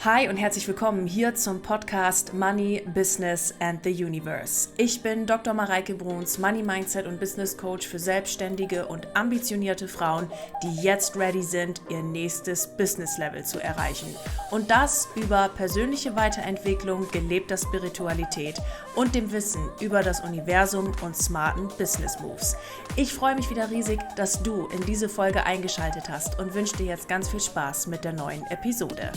Hi und herzlich willkommen hier zum Podcast Money, Business and the Universe. Ich bin Dr. Mareike Bruns, Money Mindset und Business Coach für selbstständige und ambitionierte Frauen, die jetzt ready sind, ihr nächstes Business Level zu erreichen. Und das über persönliche Weiterentwicklung, gelebter Spiritualität und dem Wissen über das Universum und smarten Business Moves. Ich freue mich wieder riesig, dass du in diese Folge eingeschaltet hast und wünsche dir jetzt ganz viel Spaß mit der neuen Episode.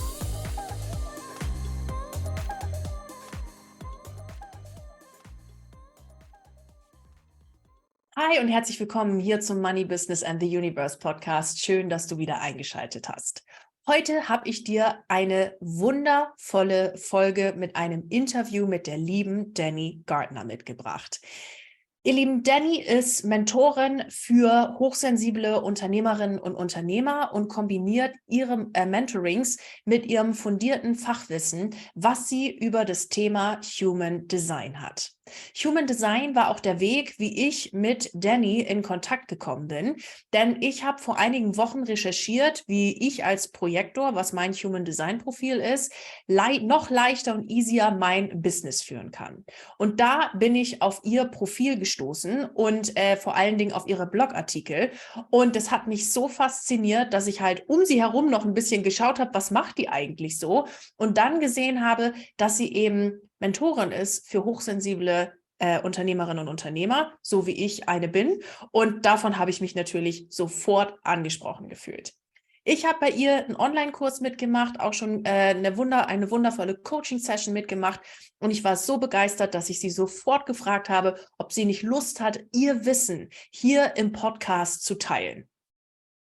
Hi und herzlich willkommen hier zum Money, Business and the Universe Podcast. Schön, dass du wieder eingeschaltet hast. Heute habe ich dir eine wundervolle Folge mit einem Interview mit der lieben Dani Gardner mitgebracht. Ihr Lieben, Dani ist Mentorin für hochsensible Unternehmerinnen und Unternehmer und kombiniert ihre Mentorings mit ihrem fundierten Fachwissen, was sie über das Thema Human Design hat. Human Design war auch der Weg, wie ich mit Dani in Kontakt gekommen bin, denn ich habe vor einigen Wochen recherchiert, wie ich als Projektor, was mein Human Design Profil ist, noch leichter und easier mein Business führen kann. Und da bin ich auf ihr Profil gestoßen und vor allen Dingen auf ihre Blogartikel. Und das hat mich so fasziniert, dass ich halt um sie herum noch ein bisschen geschaut habe, was macht die eigentlich so? Und dann gesehen habe, dass sie eben Mentorin ist für hochsensible Unternehmerinnen und Unternehmer, so wie ich eine bin. Und davon habe ich mich natürlich sofort angesprochen gefühlt. Ich habe bei ihr einen Online-Kurs mitgemacht, auch schon eine wundervolle Coaching-Session mitgemacht. Und ich war so begeistert, dass ich sie sofort gefragt habe, ob sie nicht Lust hat, ihr Wissen hier im Podcast zu teilen.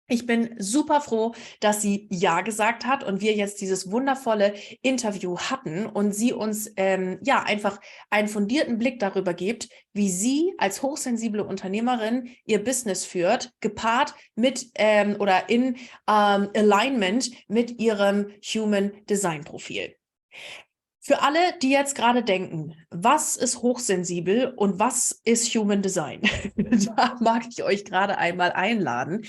Ich bin super froh, dass sie Ja gesagt hat und wir jetzt dieses wundervolle Interview hatten und sie uns einfach einen fundierten Blick darüber gibt, wie sie als hochsensible Unternehmerin ihr Business führt, gepaart mit oder in Alignment mit ihrem Human Design Profil. Für alle, die jetzt gerade denken, was ist hochsensibel und was ist Human Design? Da mag ich euch gerade einmal einladen,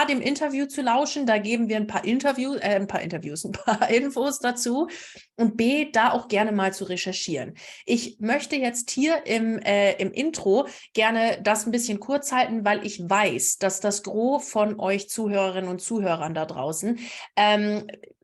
dem Interview zu lauschen. Da geben wir ein paar Infos dazu und B, da auch gerne mal zu recherchieren. Ich möchte jetzt hier im Intro gerne das ein bisschen kurz halten, weil ich weiß, dass das Gros von euch Zuhörerinnen und Zuhörern da draußen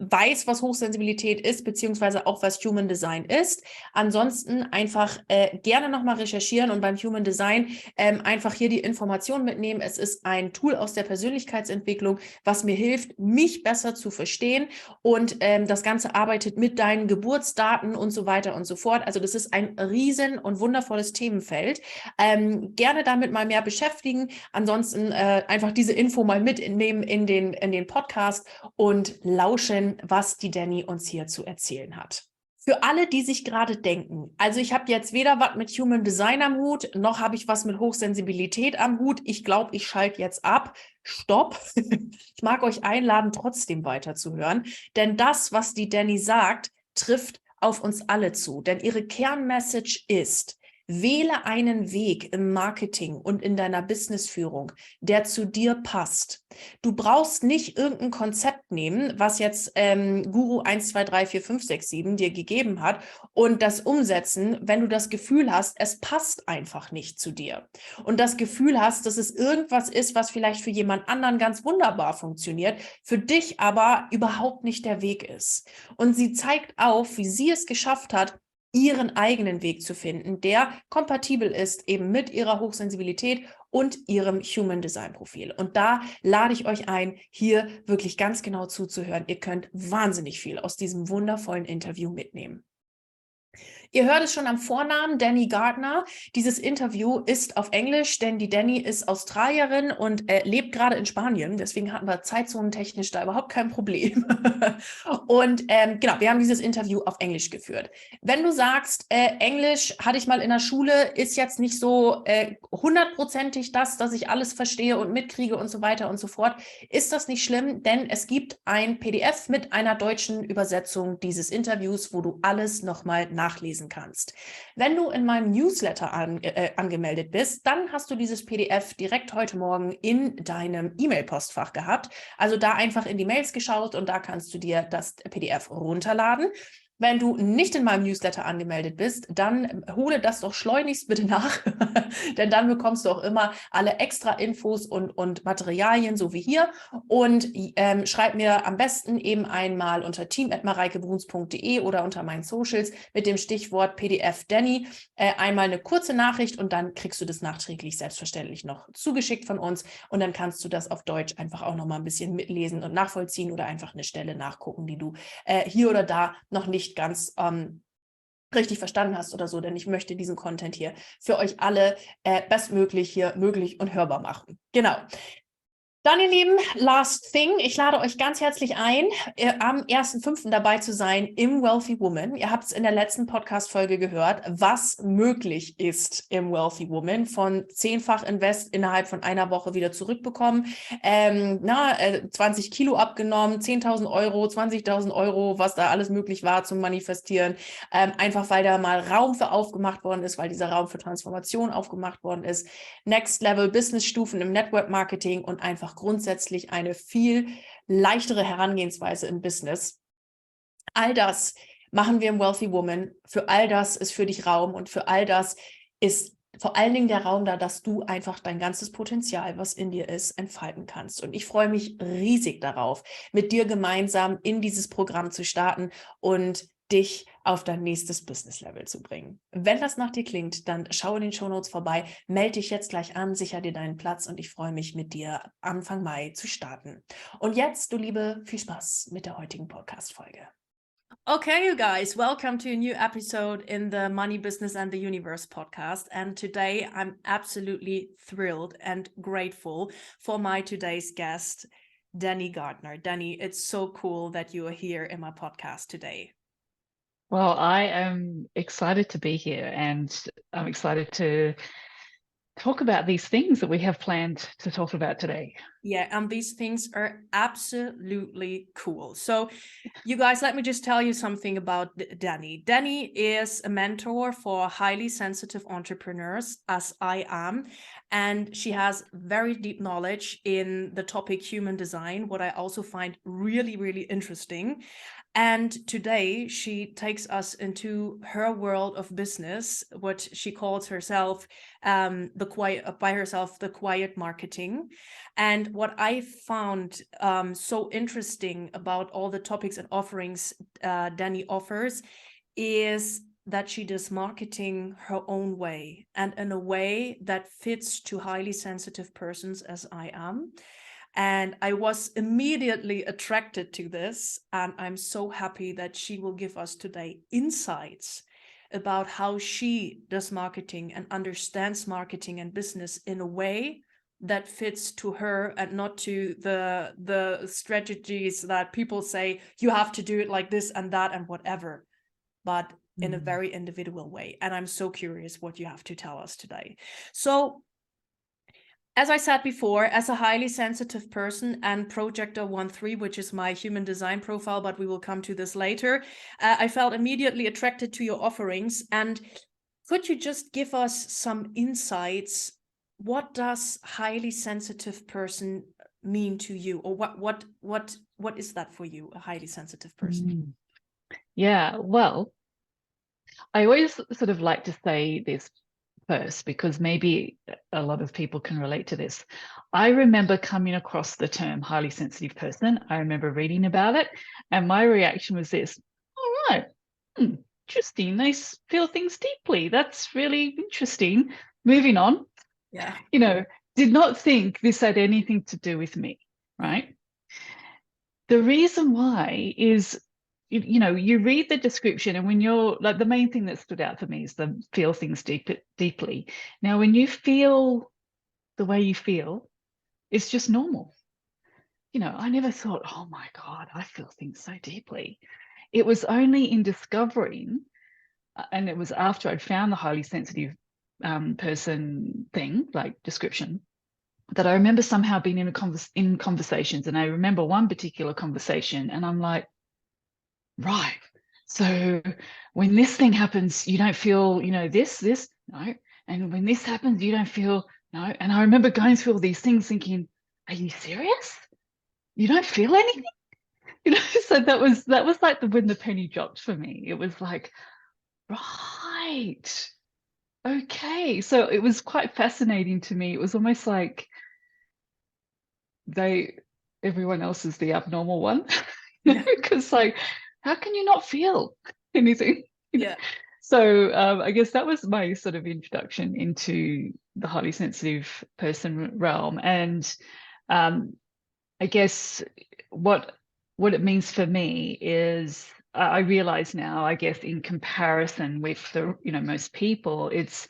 weiß, was Hochsensibilität ist, beziehungsweise auch was Human Design ist. Ansonsten einfach gerne nochmal recherchieren und beim Human Design einfach hier die Informationen mitnehmen. Es ist ein Tool aus der Persönlichkeitsentwicklung, was mir hilft, mich besser zu verstehen und das Ganze arbeitet mit deinen Geburtsdaten und so weiter und so fort. Also das ist ein riesen und wundervolles Themenfeld. Gerne damit mal mehr beschäftigen. Ansonsten einfach diese Info mal mitnehmen in den Podcast und lauschen, was die Dani uns hier zu erzählen hat. Für alle, die sich gerade denken, also ich habe jetzt weder was mit Human Design am Hut, noch habe ich was mit Hochsensibilität am Hut. Ich glaube, ich schalte jetzt ab. Stopp. Ich mag euch einladen, trotzdem weiterzuhören, denn das, was die Dani sagt, trifft auf uns alle zu. Denn ihre Kernmessage ist: Wähle einen Weg im Marketing und in deiner Businessführung, der zu dir passt. Du brauchst nicht irgendein Konzept nehmen, was jetzt Guru 1, 2, 3, 4, 5, 6, 7 dir gegeben hat und das umsetzen, wenn du das Gefühl hast, es passt einfach nicht zu dir. Und das Gefühl hast, dass es irgendwas ist, was vielleicht für jemand anderen ganz wunderbar funktioniert, für dich aber überhaupt nicht der Weg ist. Und sie zeigt auf, wie sie es geschafft hat, ihren eigenen Weg zu finden, der kompatibel ist eben mit ihrer Hochsensibilität und ihrem Human Design Profil. Und da lade ich euch ein, hier wirklich ganz genau zuzuhören. Ihr könnt wahnsinnig viel aus diesem wundervollen Interview mitnehmen. Ihr hört es schon am Vornamen, Dani Gardner. Dieses Interview ist auf Englisch, denn die Dani ist Australierin und lebt gerade in Spanien. Deswegen hatten wir zeitzonentechnisch da überhaupt kein Problem. Und genau, wir haben dieses Interview auf Englisch geführt. Wenn du sagst, Englisch hatte ich mal in der Schule, ist jetzt nicht so hundertprozentig das, dass ich alles verstehe und mitkriege und so weiter und so fort, ist das nicht schlimm, denn es gibt ein PDF mit einer deutschen Übersetzung dieses Interviews, wo du alles nochmal nachlesen kannst. Wenn du in meinem Newsletter angemeldet bist, dann hast du dieses PDF direkt heute Morgen in deinem E-Mail-Postfach gehabt. Also da einfach in die Mails geschaut und da kannst du dir das PDF runterladen. Wenn du nicht in meinem Newsletter angemeldet bist, dann hole das doch schleunigst bitte nach, denn dann bekommst du auch immer alle extra Infos und Materialien, so wie hier. Und schreib mir am besten eben einmal unter team@mareikebruns.de oder unter meinen Socials mit dem Stichwort PDF Dani einmal eine kurze Nachricht und dann kriegst du das nachträglich selbstverständlich noch zugeschickt von uns und dann kannst du das auf Deutsch einfach auch noch mal ein bisschen mitlesen und nachvollziehen oder einfach eine Stelle nachgucken, die du hier oder da noch nicht ganz richtig verstanden hast oder so, denn ich möchte diesen Content hier für euch alle bestmöglich hier möglich und hörbar machen. Genau. Dann, ihr Lieben, last thing, ich lade euch ganz herzlich ein, am 1.5. dabei zu sein im Wealthy Woman. Ihr habt es in der letzten Podcast-Folge gehört, was möglich ist im Wealthy Woman, von 10-fach Invest innerhalb von einer Woche wieder zurückbekommen, 20 Kilo abgenommen, 10.000 Euro, 20.000 Euro, was da alles möglich war zum Manifestieren, einfach weil da mal Raum für aufgemacht worden ist, weil dieser Raum für Transformation aufgemacht worden ist, Next-Level-Business-Stufen im Network-Marketing und einfach grundsätzlich eine viel leichtere Herangehensweise im Business. All das machen wir im Wealthy Woman. Für all das ist für dich Raum und für all das ist vor allen Dingen der Raum da, dass du einfach dein ganzes Potenzial, was in dir ist, entfalten kannst. Und ich freue mich riesig darauf, mit dir gemeinsam in dieses Programm zu starten und dich auf dein nächstes Business-Level zu bringen. Wenn das nach dir klingt, dann schau in den Shownotes vorbei, melde dich jetzt gleich an, sicher dir deinen Platz und ich freue mich, mit dir Anfang Mai zu starten. Und jetzt, du Liebe, viel Spaß mit der heutigen Podcast-Folge. Okay, you guys, welcome to a new episode in the Money, Business and the Universe podcast. And today I'm absolutely thrilled and grateful for my today's guest, Dani Gardner. Dani, it's so cool that you are here in my podcast today. Well, I am excited to be here and I'm excited to talk about these things that we have planned to talk about today. Yeah, and these things are absolutely cool. So you guys, let me just tell you something about Dani. Dani is a mentor for highly sensitive entrepreneurs, as I am, and she has very deep knowledge in the topic human design, what I also find really, really interesting. And today she takes us into her world of business, what she calls herself the quiet marketing. And what I found so interesting about all the topics and offerings Dani offers is that she does marketing her own way and in a way that fits to highly sensitive persons as I am. And I was immediately attracted to this. And I'm so happy that she will give us today insights about how she does marketing and understands marketing and business in a way that fits to her and not to the strategies that people say, you have to do it like this and that and whatever, but in a very individual way. And I'm so curious what you have to tell us today. So, as I said before, as a highly sensitive person and projector 1-3, which is my human design profile, but we will come to this later, I felt immediately attracted to your offerings. And could you just give us some insights? What does highly sensitive person mean to you? Or what is that for you, a highly sensitive person? Yeah, well, I always sort of like to say this first, because maybe a lot of people can relate to this. I remember coming across the term highly sensitive person. I remember reading about it, and my reaction was this: all right, interesting. They feel things deeply. That's really interesting. Moving on. Yeah. Did not think this had anything to do with me, right? The reason why is, you read the description, and when you're like, the main thing that stood out for me is the feel things deeply. Now, when you feel the way you feel, it's just normal. I never thought, oh my God, I feel things so deeply. It was only in discovering, and it was after I'd found the highly sensitive person thing, like description, that I remember somehow being in conversations. And I remember one particular conversation, and I'm like, right, So when this thing happens, you don't feel, this, no. And when this happens, you don't feel, no. And I remember going through all these things thinking, are you serious? You don't feel anything? So that was like when the penny dropped for me. It was like, right. Okay. So it was quite fascinating to me. It was almost like everyone else is the abnormal one. Because like, how can you not feel anything? Yeah. So I guess that was my sort of introduction into the highly sensitive person realm. And I guess what it means for me is I realize now, I guess, in comparison with the most people, it's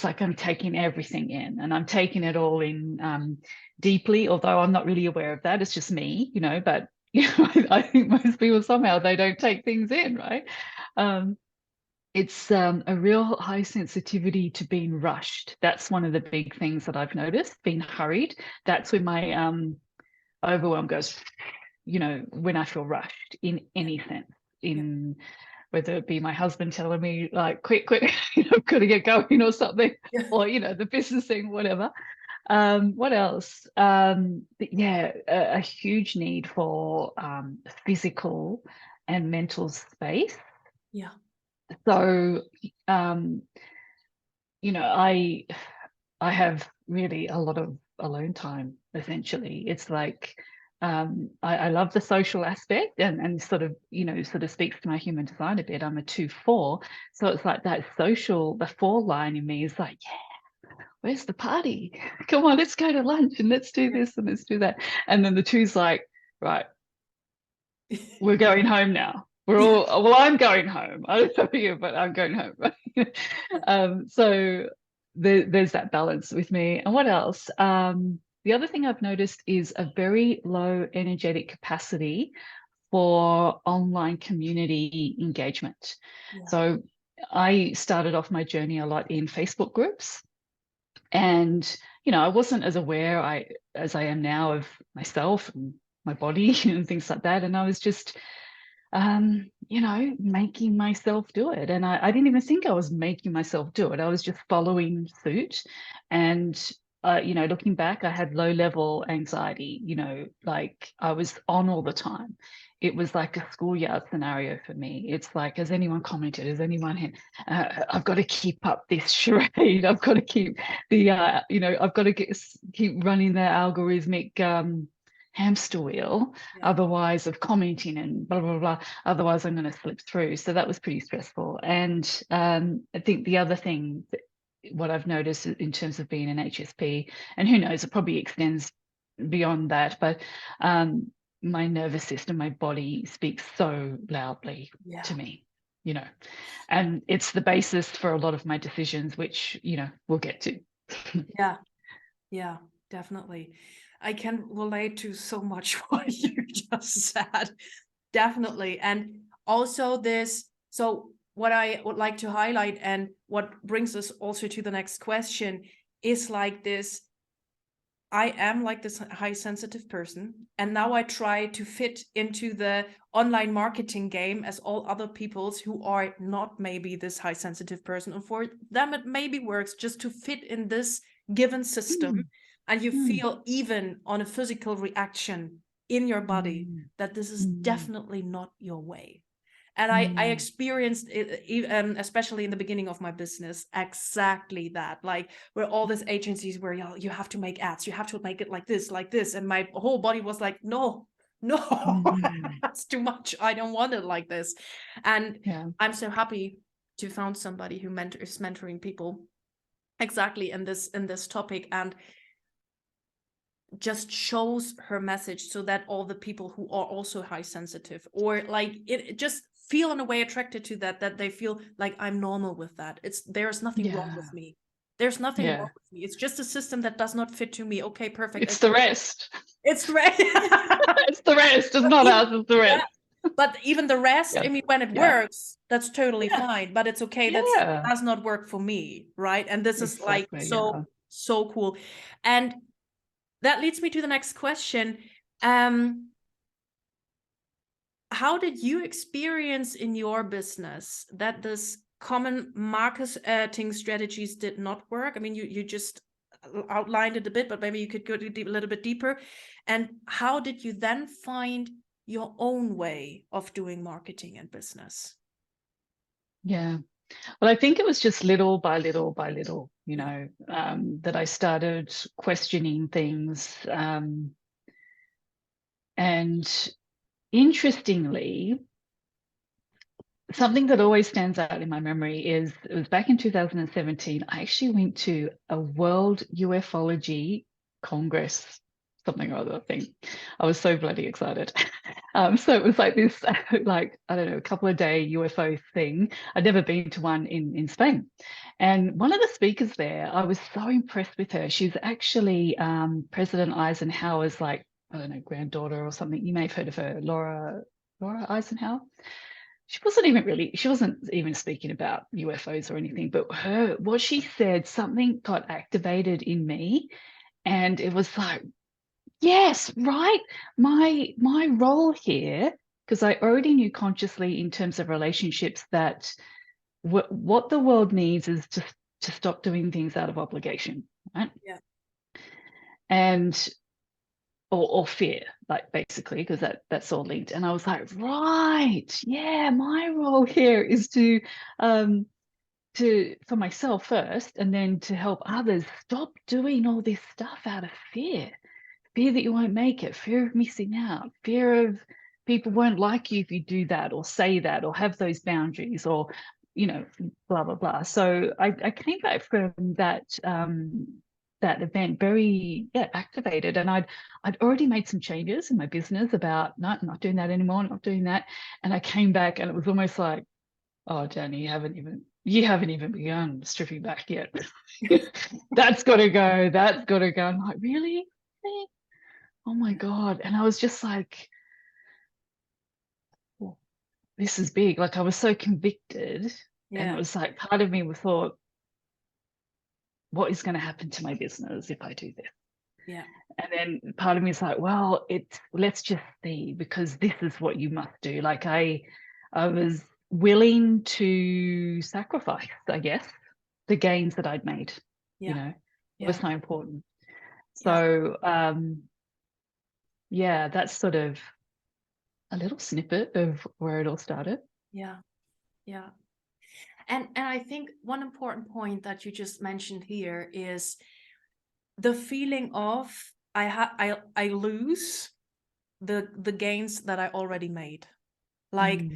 like I'm taking everything in, and I'm taking it all in deeply, although I'm not really aware of that. It's just me, but I think most people somehow they don't take things in, right? It's a real high sensitivity to being rushed. That's one of the big things that I've noticed, being hurried. That's when my overwhelm goes, when I feel rushed in any sense, in whether it be my husband telling me like, quick, I've got to get going or something, or, the business thing, whatever. What else? A huge need for physical and mental space. Yeah. So, I have really a lot of alone time, essentially. It's like I love the social aspect and sort of speaks to my human design a bit. I'm a 2/4. So it's like that social, the 4 line in me is like, yeah, where's the party? Come on, let's go to lunch and let's do this and let's do that. And then the 2's like, right, we're going home now. We're all, well, I'm going home. I don't know you, but I'm going home. So there's that balance with me. And what else? The other thing I've noticed is a very low energetic capacity for online community engagement. Yeah. So I started off my journey a lot in Facebook groups. And, I wasn't as aware as I am now of myself and my body and things like that. And I was just making myself do it. And I didn't even think I was making myself do it. I was just following suit. And, looking back, I had low level anxiety, like I was on all the time. It was like a schoolyard scenario for me. It's like, has anyone commented? Has anyone, I've got to keep up this charade. I've got to keep I've got to keep running the algorithmic, hamster wheel, otherwise of commenting and blah blah blah, otherwise I'm going to slip through. So that was pretty stressful. And I think the other thing what I've noticed in terms of being an HSP, and who knows, it probably extends beyond that, but my nervous system, my body speaks so loudly to me, and it's the basis for a lot of my decisions, which we'll get to. Yeah, definitely. I can relate to so much what you just said. Definitely. And also so what I would like to highlight and what brings us also to the next question is like this. I am like this high sensitive person, and now I try to fit into the online marketing game as all other peoples who are not maybe this high sensitive person. And for them, it maybe works just to fit in this given system. And you feel even on a physical reaction in your body that this is definitely not your way. And I experienced it, especially in the beginning of my business, exactly that. Like where all these agencies where you have to make ads, you have to make it like this, and my whole body was like, no, that's too much. I don't want it like this. And I'm so happy to found somebody who is mentoring people exactly in this topic, and just shows her message so that all the people who are also high sensitive or like it just feel in a way attracted to that they feel like I'm normal with that. There's nothing wrong with me. There's nothing wrong with me. It's just a system that does not fit to me. Okay, perfect. It's the rest. It's the rest. It's the rest. It's not us, it's the rest. But even the rest, I mean, when it works, that's totally fine. But it's okay. That does not work for me, right? And this is like so cool. And that leads me to the next question. how did you experience in your business that this common marketing strategies did not work? I mean, you just outlined it a bit, but maybe you could go a little bit deeper. And how did you then find your own way of doing marketing and business? Yeah. Well, I think it was just little by little by little, you Yeah. know, that I started questioning things. And interestingly, something that always stands out in my memory is it was back in 2017. I actually went to a World UFOlogy Congress, something or other thing. I was so bloody excited. So it was like this, like, I don't know, a couple of day UFO thing. I'd never been to one in Spain. And one of the speakers there, I was so impressed with her. She's actually President Eisenhower's, like, I don't know, granddaughter or something. You may have heard of her, Laura Eisenhower. She wasn't even speaking about UFOs or anything, but what she said, something got activated in me, and it was like, yes, right, my role here, because I already knew consciously in terms of relationships that what the world needs is to stop doing things out of obligation, right? Yeah. And or fear, like, basically, because that's all linked. And I was like, right, yeah, my role here is for myself first, and then to help others stop doing all this stuff out of fear that you won't make it, fear of missing out, fear of people won't like you if you do that or say that or have those boundaries, or, you know, blah blah blah. So I came back from that event very, yeah, activated, and I'd already made some changes in my business about not doing that anymore, not doing that. And I came back and it was almost like, oh, Dani, you haven't even begun stripping back yet. That's got to go. That's got to go. I'm like, really? Oh my God. And I was just like, oh, this is big. Like, I was so convicted. And it was like, part of me thought, what is going to happen to my business if I do this? Yeah. And then part of me is like, well, let's just see, because this is what you must do. Like, I was willing to sacrifice, I guess, the gains that I'd made, you Yeah. know, it was Yeah. so important. Yeah. So, yeah, that's sort of a little snippet of where it all started. Yeah. Yeah. And I think one important point that you just mentioned here is the feeling of I lose the gains that I already made. Like,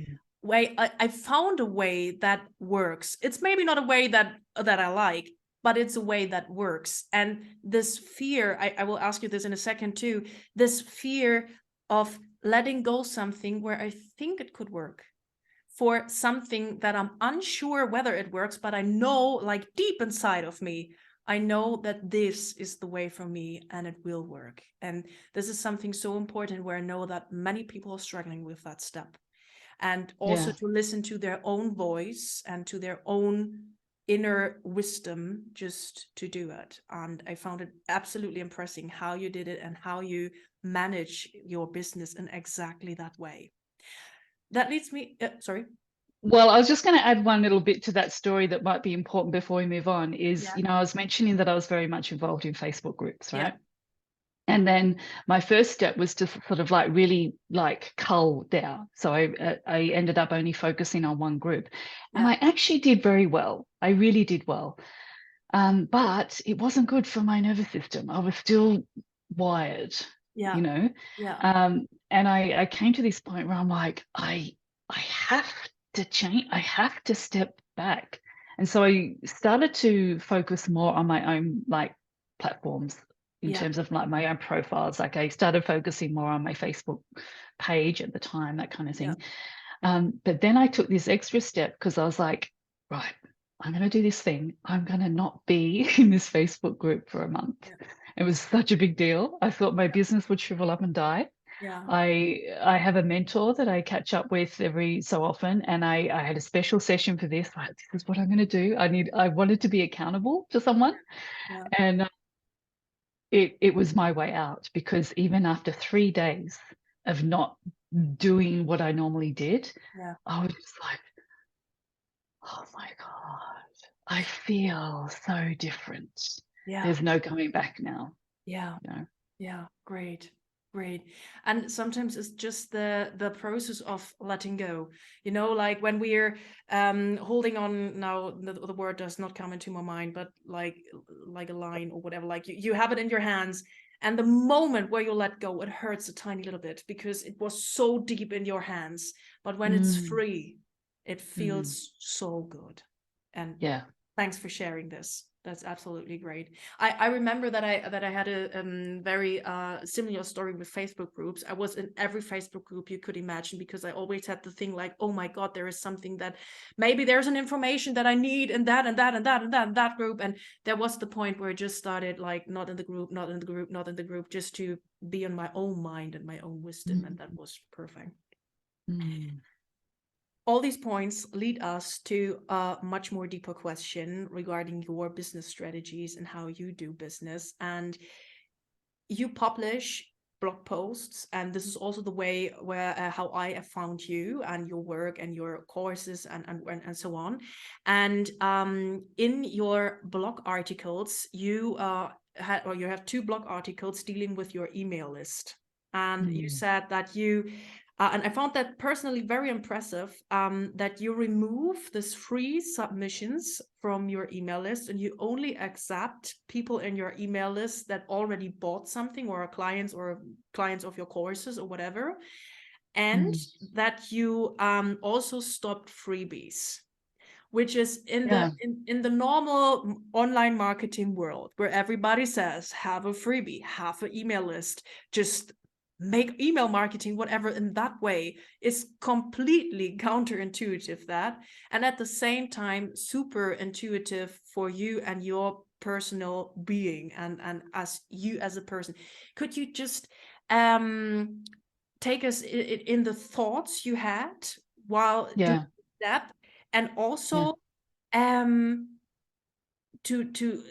I found a way that works. It's maybe not a way that I like, but it's a way that works. And this fear, I will ask you this in a second too, this fear of letting go something where I think it could work, for something that I'm unsure whether it works, but I know, like, deep inside of me, I know that this is the way for me and it will work. And this is something so important, where I know that many people are struggling with that step. And also Yeah. to listen to their own voice and to their own inner wisdom, just to do it. And I found it absolutely impressive how you did it and how you manage your business in exactly that way. That leads me, sorry. Well, I was just going to add one little bit to that story that might be important before we move on is, Yeah. you know, I was mentioning that I was very much involved in Facebook groups, Yeah. right? And then my first step was to sort of like really like cull down. So I ended up only focusing on one group, and Yeah. I actually did very well. I really did well. But it wasn't good for my nervous system. I was still wired, Yeah. you know. Yeah. And I came to this point where I'm like, I have to change. I have to step back. And so I started to focus more on my own, like, platforms in Yeah. terms of like my own profiles. Like, I started focusing more on my Facebook page at the time, that kind of Yeah. thing. But then I took this extra step because I was like, right, I'm going to do this thing. I'm going to not be in this Facebook group for a month. Yeah. It was such a big deal. I thought my business would shrivel up and die. Yeah. I have a mentor that I catch up with every so often, and I had a special session for this. Like, this is what I'm going to do. I wanted to be accountable to someone, Yeah. and it was my way out, because even after 3 days of not doing what I normally did, Yeah. I was just like, oh my God, I feel so different. Yeah. There's no going back now. Yeah. You know? Yeah. Great. Great. And sometimes it's just the process of letting go. You know, like when we're holding on now, the word does not come into my mind, but like a line or whatever, like you have it in your hands. And the moment where you let go, it hurts a tiny little bit because it was so deep in your hands. But when it's free, it feels so good. And Yeah. thanks for sharing this. That's absolutely great. I remember that I had a very similar story with Facebook groups. I was in every Facebook group you could imagine because I always had the thing like, oh my God, there is something that maybe there's an information that I need in that and that and that and that and that group. And there was the point where I just started like not in the group, not in the group, not in the group, just to be in my own mind and my own wisdom. And that was perfect. All these points lead us to a much more deeper question regarding your business strategies and how you do business. And you publish blog posts, and this is also the way where how I have found you and your work and your courses and so on. And in your blog articles, you have 2 blog articles dealing with your email list. And you said that you and I found that personally very impressive, that you remove this free submissions from your email list and you only accept people in your email list that already bought something or are clients of your courses or whatever. And that you also stopped freebies, which is in the normal online marketing world where everybody says, have a freebie, have an email list, just make email marketing, whatever, in that way is completely counterintuitive that. And at the same time, super intuitive for you and your personal being and as you as a person. Could you just take us in the thoughts you had while doing that? And also to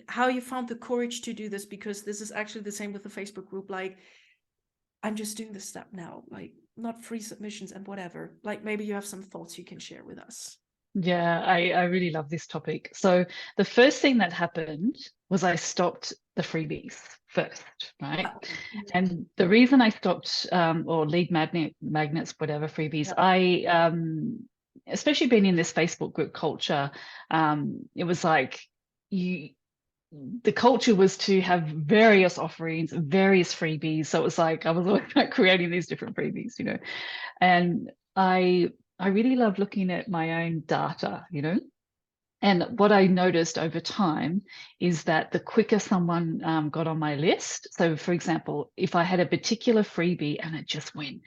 how you found the courage to do this, because this is actually the same with the Facebook group. Like, I'm just doing this step now, like not free submissions and whatever. Like maybe you have some thoughts you can share with us. Yeah, I really love this topic. So the first thing that happened was I stopped the freebies first, right? And the reason I stopped or lead magnets, whatever freebies, I especially being in this Facebook group culture, it was like the culture was to have various offerings, various freebies. So it was like I was always like creating these different freebies, you know. And I really love looking at my own data, you know. And what I noticed over time is that the quicker someone got on my list, so for example, if I had a particular freebie and it just went,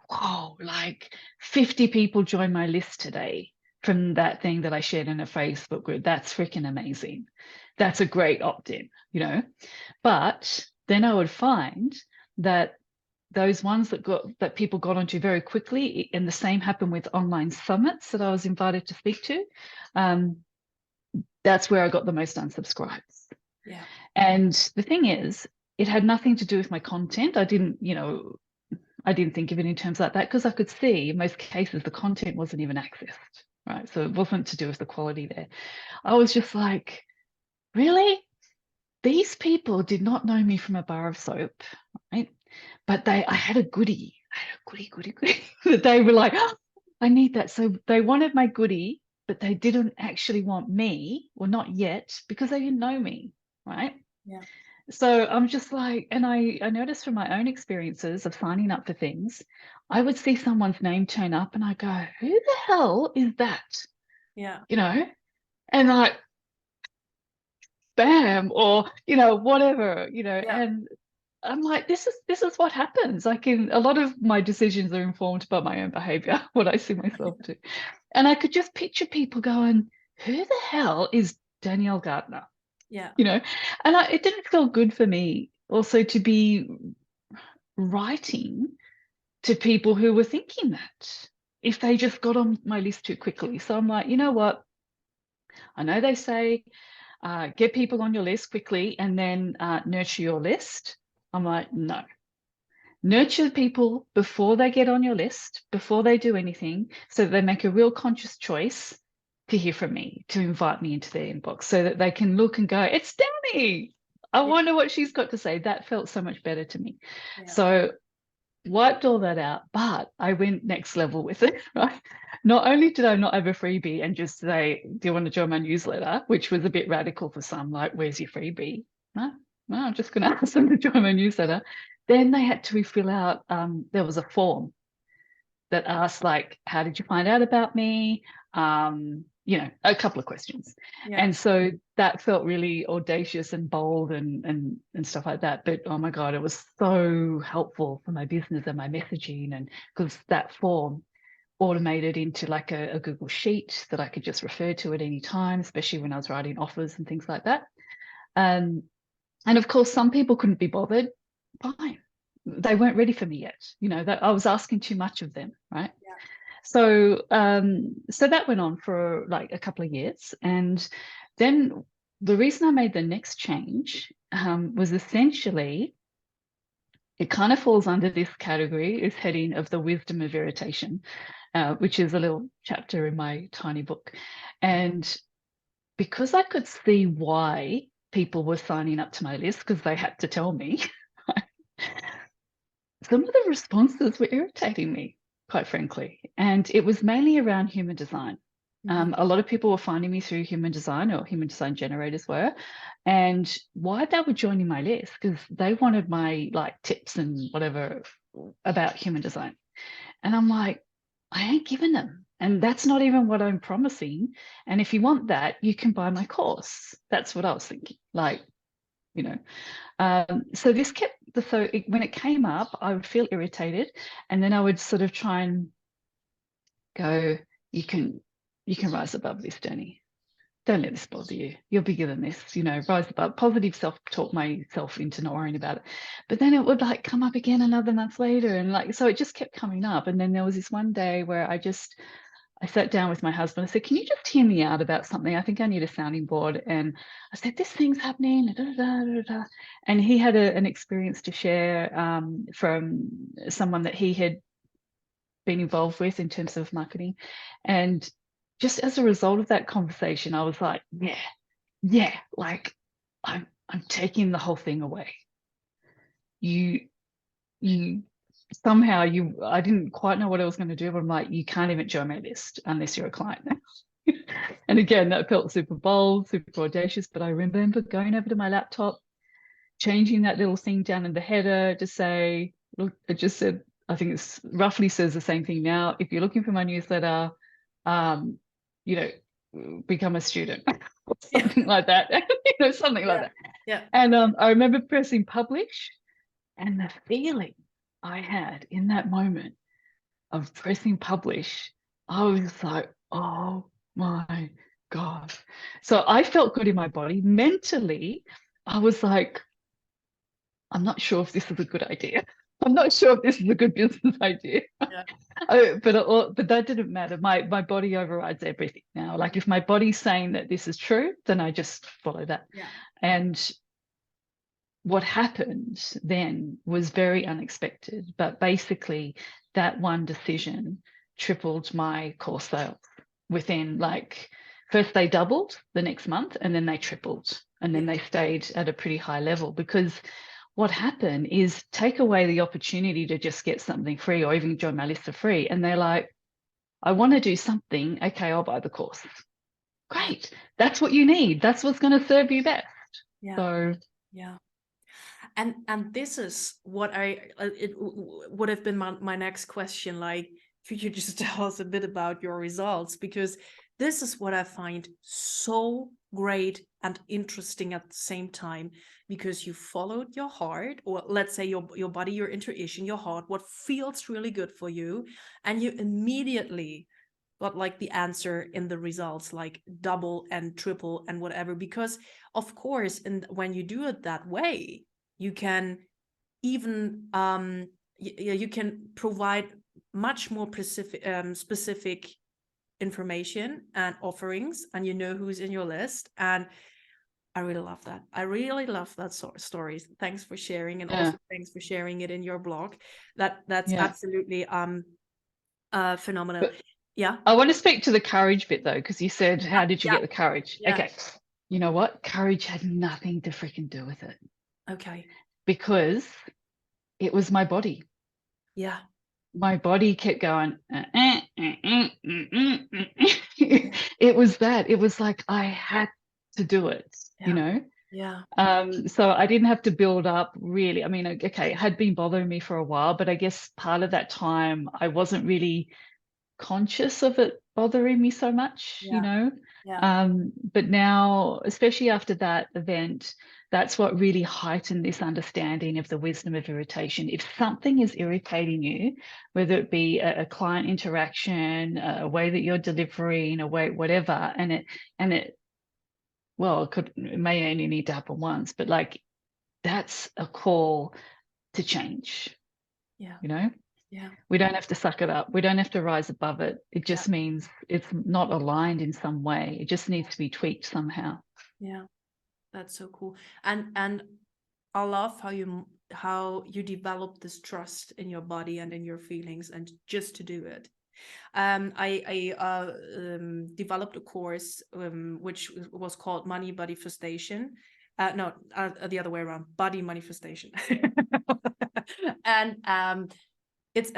whoa, like 50 people joined my list today from that thing that I shared in a Facebook group, that's freaking amazing. That's a great opt-in, you know. But then I would find that those ones that people got onto very quickly, and the same happened with online summits that I was invited to speak to, that's where I got the most unsubscribes. Yeah. And the thing is, it had nothing to do with my content. I didn't think of it in terms like that because I could see in most cases the content wasn't even accessed, right? So it wasn't to do with the quality there. I was just like, really? These people did not know me from a bar of soap, right? But I had a goodie. That they were like, oh, I need that. So they wanted my goodie, but they didn't actually want me, or not yet, because they didn't know me, right? Yeah. So I'm just like, and I noticed from my own experiences of signing up for things, I would see someone's name turn up and I go, who the hell is that? Yeah. You know, and like, bam, or, you know, whatever, you know, and I'm like, this is what happens. Like a lot of my decisions are informed by my own behavior, what I see myself do. And I could just picture people going, who the hell is Danielle Gardner? Yeah. You know, and it didn't feel good for me also to be writing to people who were thinking that if they just got on my list too quickly. So I'm like, you know what? I know they say get people on your list quickly and then nurture your list. I'm like, no, Nurture people before they get on your list, before they do anything, so that they make a real conscious choice to hear from me, to invite me into their inbox, so that they can look and go, it's Dani. I wonder what she's got to say. That felt so much better to me. Yeah. So wiped all that out, but I went next level with it, right? Not only did I not have a freebie and just say, do you want to join my newsletter, which was a bit radical for some, like, where's your freebie? No, I'm just going to ask them to join my newsletter. Then they had to fill out, there was a form that asked, like, how did you find out about me? You know, a couple of questions. Yeah. And so that felt really audacious and bold and stuff like that. But oh my God, it was so helpful for my business and my messaging. And because that form automated into like a Google sheet that I could just refer to at any time, especially when I was writing offers and things like that. And of course, some people couldn't be bothered. Fine. They weren't ready for me yet. You know, that I was asking too much of them, right? Yeah. So so that went on for like a couple of years. And then the reason I made the next change was essentially, it kind of falls under this category, is heading of the wisdom of irritation, which is a little chapter in my tiny book. And because I could see why people were signing up to my list, because they had to tell me, some of the responses were irritating me, quite frankly. And it was mainly around human design. A lot of people were finding me through human design, or human design generators were, and why they were joining my list, because they wanted my like tips and whatever about human design. And I'm like, I ain't giving them. And that's not even what I'm promising. And if you want that, you can buy my course. That's what I was thinking. Like, you know, so this kept when it came up, I would feel irritated, and then I would sort of try and go, you can rise above this, Dani. Don't let this bother you. You're bigger than this, you know, rise above. Positive self-talk myself into not worrying about it. But then it would like come up again another month later. And like, so it just kept coming up. And then there was this one day where I sat down with my husband. I said, can you just hear me out about something? I think I need a sounding board. And I said, this thing's happening. Da, da, da, da, da. And he had an experience to share from someone that he had been involved with in terms of marketing. And just as a result of that conversation, I was like, yeah, like I'm taking the whole thing away. You somehow I didn't quite know what I was going to do, but I'm like, you can't even join my list unless you're a client now. And again, that felt super bold, super audacious. But I remember going over to my laptop, changing that little thing down in the header to say, look, it just said, I think it's roughly says the same thing now. If you're looking for my newsletter, you know, become a student, or something like that. You know, something like that. Yeah. And I remember pressing publish, and the feeling I had in that moment of pressing publish, I was like, oh my God. So I felt good in my body. Mentally, I was like, I'm not sure if this is a good idea. I'm not sure if this is a good business idea. Yeah. But that didn't matter. My body overrides everything now. Like if my body's saying that this is true, then I just follow that. Yeah. And what happened then was very unexpected. But basically, that one decision tripled my course sales within like, first they doubled the next month, and then they tripled, and then they stayed at a pretty high level. Because what happened is, take away the opportunity to just get something free or even join my list for free, and they're like, I want to do something. Okay, I'll buy the course. Great. That's what you need. That's what's going to serve you best. Yeah. So yeah. And this is what it would have been my next question. Like, could you just tell us a bit about your results? Because this is what I find so great and interesting at the same time, because you followed your heart, or let's say your body, your intuition, your heart, what feels really good for you, and you immediately got like the answer in the results, like double and triple and whatever. Because of course, and when you do it that way, you can even you can provide much more specific information and offerings, and you know who's in your list. And I really love that. I really love that sort of stories. Thanks for sharing, and Yeah. also thanks for sharing it in your blog. That's Yeah. absolutely phenomenal. But Yeah. I want to speak to the courage bit though, because you said, how did you Yeah. get the courage? Yeah. Okay. You know what? Courage had nothing to freaking do with it, Okay. because it was my body. Yeah. My body kept going. It was that. It was like I had to do it, you Yeah. know? Yeah. So I didn't have to build up really. I mean, okay, it had been bothering me for a while, but I guess part of that time I wasn't really conscious of it bothering me so much, you Yeah. know. Yeah. But now, especially after that event, that's what really heightened this understanding of the wisdom of irritation. If something is irritating you, whether it be a client interaction, a way that you're delivering, a way, whatever, and it well, it may only need to happen once, but like that's a call to change, Yeah. you know? Yeah. We don't have to suck it up. We don't have to rise above it. It Yeah. just means it's not aligned in some way. It just needs to be tweaked somehow. Yeah. That's so cool. And I love how you develop this trust in your body and in your feelings, and just to do it. I developed a course which was called Money Manifestation. No, the other way around, Body Manifestation. And it's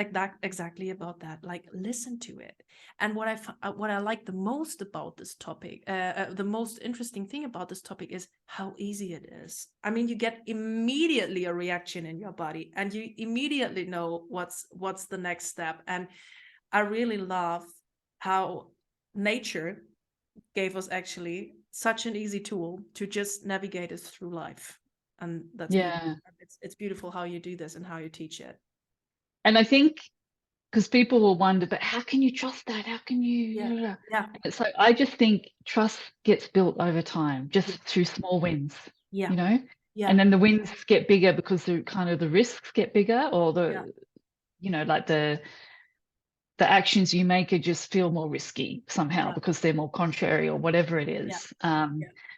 exactly about that. Like, listen to it. And what I like the most about this topic, the most interesting thing about this topic is how easy it is. I mean, you get immediately a reaction in your body, and you immediately know what's the next step. And I really love how nature gave us actually such an easy tool to just navigate us through life. And that's beautiful. Yeah. It's beautiful how you do this and how you teach it. And I think because people will wonder, but how can you trust that? How can Yeah. you? Yeah. So I just think trust gets built over time, just Yeah. through small wins, Yeah. you know? Yeah. And then the wins get bigger because the risks get bigger, or Yeah. like the actions you make are just feel more risky somehow Yeah. because they're more contrary or whatever it Yeah. is. Yeah.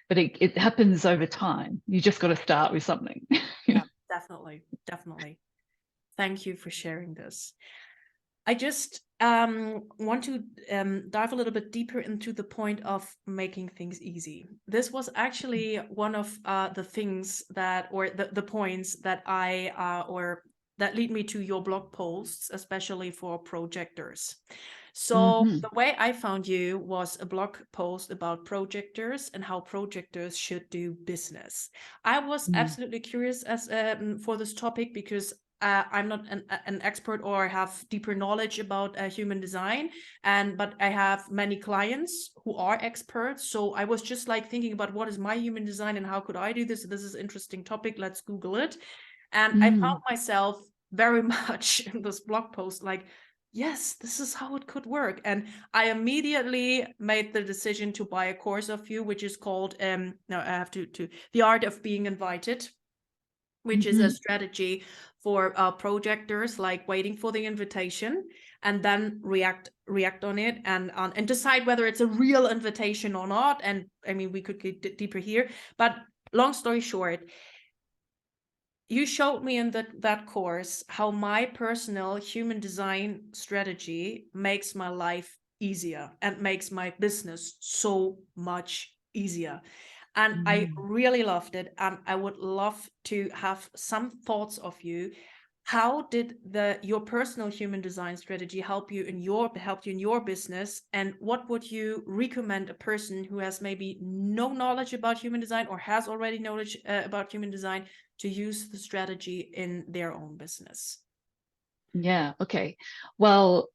But it happens over time. You just got to start with something. Yeah. Definitely. Definitely. Thank you for sharing this. I just want to dive a little bit deeper into the point of making things easy. This was actually one of the things that, or the points that or that lead me to your blog posts, especially for projectors. So Mhm. the way I found you was a blog post about projectors and how projectors should do business. I was absolutely curious as for this topic, because I'm not an expert or have deeper knowledge about human design, but I have many clients who are experts. So I was just like thinking about what is my human design and how could I do this? This is an interesting topic. Let's Google it. And I found myself very much in this blog post like, yes, this is how it could work. And I immediately made the decision to buy a course of you, which is called no, I have to The Art of Being Invited, which is a strategy for projectors, like waiting for the invitation and then react on it and decide whether it's a real invitation or not. And I mean, we could get deeper here, but long story short, you showed me in that course how my personal human design strategy makes my life easier and makes my business so much easier. And I really loved it. And I would love to have some thoughts of you. How did your personal human design strategy help you in your business? And what would you recommend a person who has maybe no knowledge about human design or has already knowledge about human design to use the strategy in their own business? Yeah. Okay. Well,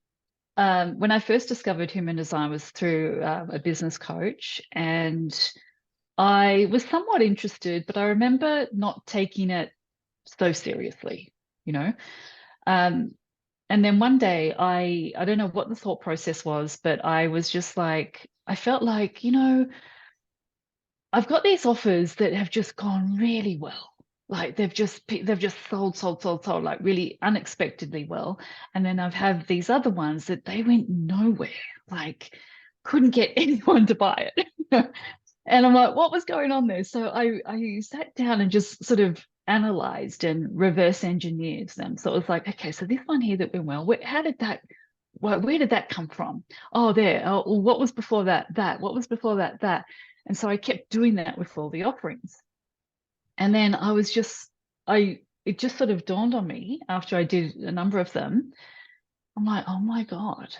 when I first discovered human design was through a business coach, and I was somewhat interested, but I remember not taking it so seriously, you know. And then one day, I don't know what the thought process was, but I was just like, I felt like, I've got these offers that have just gone really well. Like they've just sold like really unexpectedly well. And then I've had these other ones that they went nowhere, like couldn't get anyone to buy it. And I'm like, what was going on there? So I sat down and just sort of analyzed and reverse engineered them. So it was like, okay, so this one here that went well, where did that come from? Oh, there. Oh, well, what was before that? That. What was before that? That. And so I kept doing that with all the offerings. And then it just sort of dawned on me after I did a number of them. I'm like, oh my God,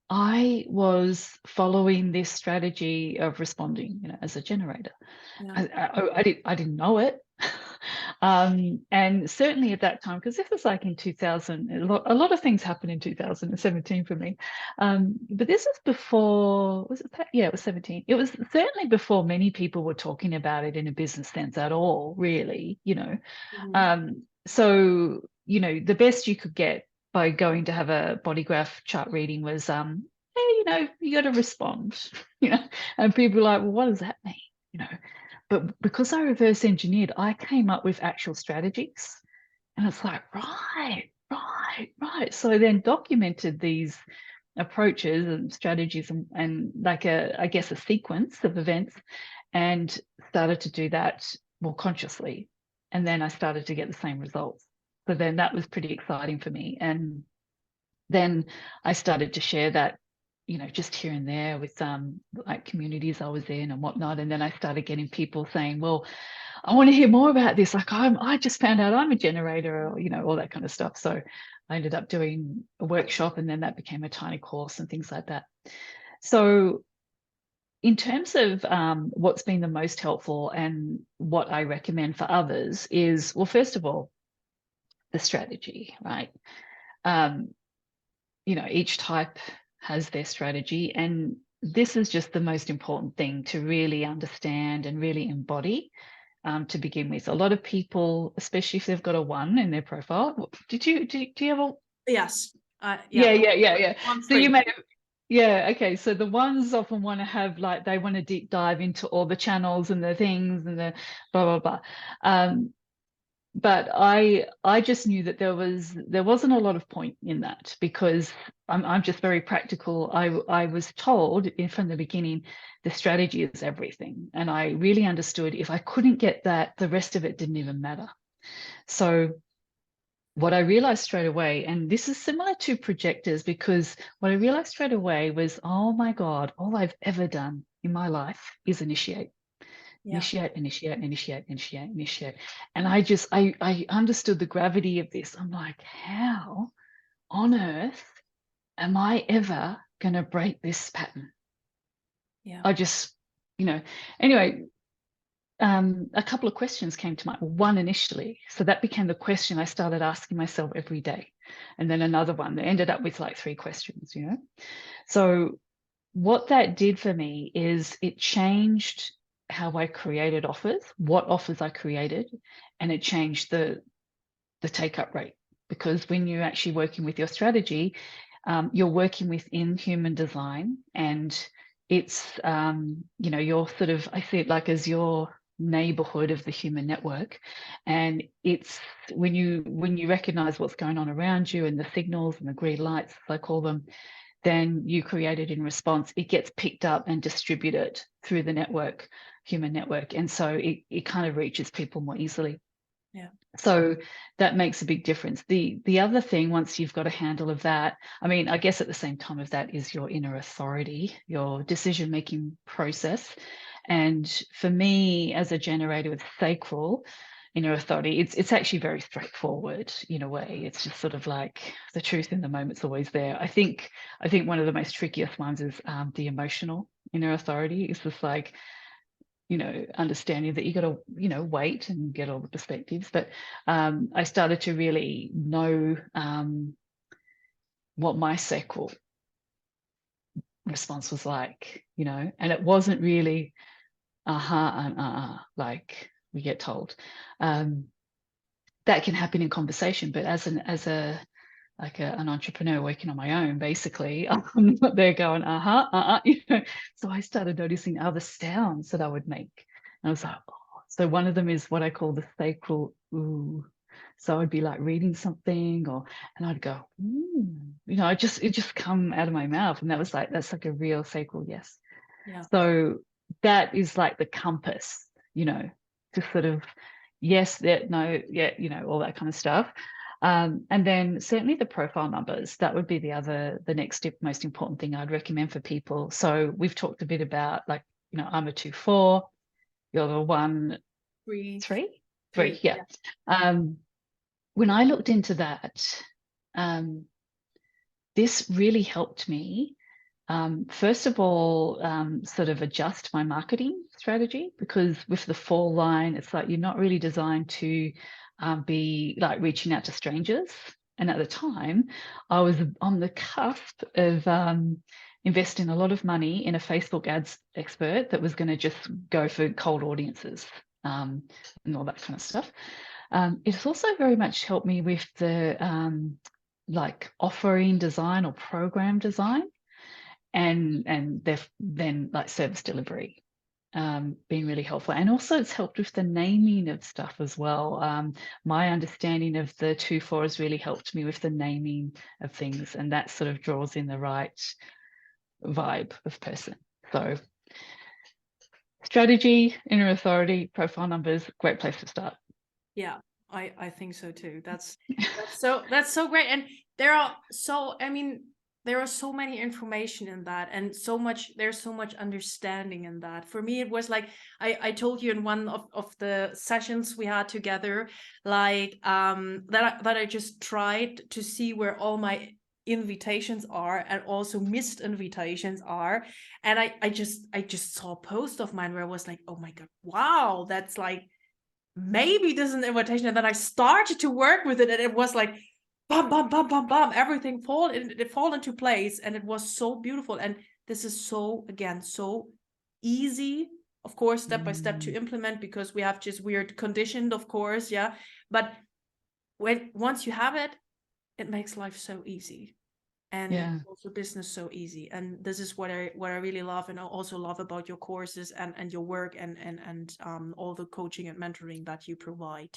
I was following this strategy of responding, as a generator. Yeah. I didn't know it. And certainly at that time, because this was like in 2000, a lot of things happened in 2017 for me. But this was before, was it that? Yeah, it was 17. It was certainly before many people were talking about it in a business sense at all, really. So, the best you could get by going to have a body graph chart reading was, hey, you got to respond, and people were like, well, what does that mean? But because I reverse engineered, I came up with actual strategies. And it's like, right, right, right. So I then documented these approaches and strategies and like I guess a sequence of events, and started to do that more consciously. And then I started to get the same results. So then that was pretty exciting for me. And then I started to share that, just here and there with like communities I was in and whatnot. And then I started getting people saying, well, I want to hear more about this. Like I just found out I'm a generator, or, all that kind of stuff. So I ended up doing a workshop, and then that became a tiny course and things like that. So in terms of what's been the most helpful and what I recommend for others is, well, first of all, the strategy, right? Each type has their strategy, and this is just the most important thing to really understand and really embody to begin with. A lot of people, especially if they've got a 1 in their profile, do you have a? Yes. Yeah. So you may have, yeah, okay. So the ones often want to have, like, they want to deep dive into all the channels and the things and the blah blah blah. But I just knew that there wasn't a lot of point in that, because I'm just very practical. I was told from the beginning, the strategy is everything, and I really understood if I couldn't get that, the rest of it didn't even matter. So what I realized straight away, and this is similar to projectors, because what I realized straight away was, oh my God, all I've ever done in my life is initiate. Yeah. Initiate. And I understood the gravity of this. I'm like, how on earth am I ever going to break this pattern? Yeah. I just, anyway, a couple of questions came to mind. One initially. So that became the question I started asking myself every day. And then another one that ended up with like 3 questions, So what that did for me is it changed how I created offers, what offers I created, and it changed the take-up rate. Because when you're actually working with your strategy, you're working within human design, and it's you're sort of, I see it like as your neighborhood of the human network. And it's when you recognize what's going on around you and the signals and the green lights, as I call them, then you create it in response. It gets picked up and distributed through the network, human network. And so it kind of reaches people more easily. Yeah. So that makes a big difference. The other thing, once you've got a handle of that, I mean, I guess at the same time of that is your inner authority, your decision-making process. And for me, as a generator with sacral inner authority, it's actually very straightforward in a way. It's just sort of like the truth in the moment's always there. I think one of the most trickiest ones is the emotional inner authority. It's just like, understanding that you got to, wait and get all the perspectives. But I started to really know what my sacral response was like, and it wasn't really like we get told. That can happen in conversation, but as an entrepreneur working on my own, basically, I'm not there going, So I started noticing other sounds that I would make. And I was like, oh. So one of them is what I call the sacral ooh. So I'd be like reading something, and I'd go, it just come out of my mouth. And that's like a real sacral yes. Yeah. So that is like the compass, to sort of yes, that, no, yeah, all that kind of stuff. And then certainly the profile numbers, that would be the next most important thing I'd recommend for people. So we've talked a bit about, like, I'm a 2-4, you're the 1-3, yeah. When I looked into that, this really helped me, first of all, sort of adjust my marketing strategy, because with the 4 line, it's like you're not really designed to be like reaching out to strangers. And at the time, I was on the cusp of investing a lot of money in a Facebook ads expert that was going to just go for cold audiences, and all that kind of stuff. It's also very much helped me with the like offering design or program design, and then like service delivery, being really helpful. And also it's helped with the naming of stuff as well. My understanding of the 2-4 has really helped me with the naming of things, and that sort of draws in the right vibe of person. So strategy, inner authority, profile numbers, great place to start. Yeah, I think so too. That's so great. And there are so many information in that, and there's so much understanding in that. For me, it was like I told you in one of the sessions we had together, like that I just tried to see where all my invitations are and also missed invitations are. And I just saw a post of mine where I was like, oh my God, wow, that's like, maybe this is an invitation. And then I started to work with it, and it was like bam, bam, bam, bam, bam, everything fall into place, and it was so beautiful. And this is so easy, of course, step by step to implement, because we're conditioned, of course, yeah. But once you have it, it makes life so easy, and also business so easy. And this is what I really love, and I also love about your courses and your work and all the coaching and mentoring that you provide.